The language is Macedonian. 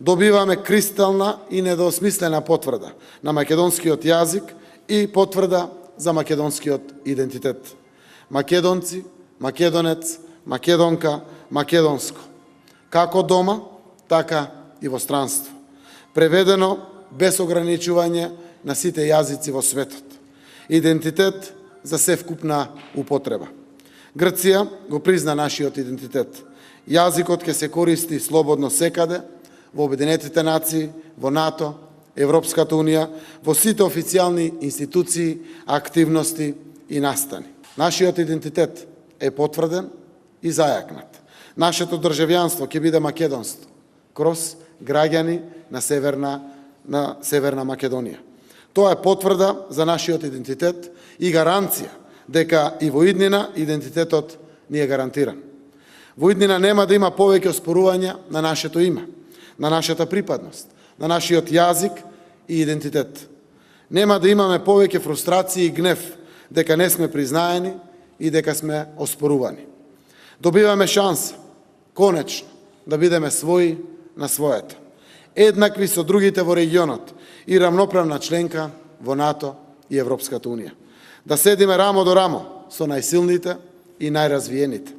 Добиваме кристална и недосмислена потврда на македонскиот јазик и потврда за македонскиот идентитет. Македонци, македонец, македонка, македонско. Како дома, така и во странство. Преведено без ограничување на сите јазици во светот. Идентитет за севкупна употреба. Грција го призна нашиот идентитет. Јазикот ќе се користи слободно секаде, во Обединетите нации, во НАТО, Европската Унија, во сите официјални институции, активности и настани. Нашиот идентитет е потврден и зајакнат. Нашето државјанство ќе биде македонство, кроз граѓани на Северна Македонија. Тоа е потврда за нашиот идентитет и гаранција дека и во иднина идентитетот ни е гарантиран. Во иднина нема да има повеќе оспорувања на нашето име, на нашата припадност, на нашиот јазик и идентитет. Нема да имаме повеќе фрустрации и гнев дека не сме признаени и дека сме оспорувани. Добиваме шанса, конечно, да бидеме своји на своето, еднакви со другите во регионот и рамноправна членка во НАТО и Европската Унија. Да седиме рамо до рамо со најсилните и најразвиените.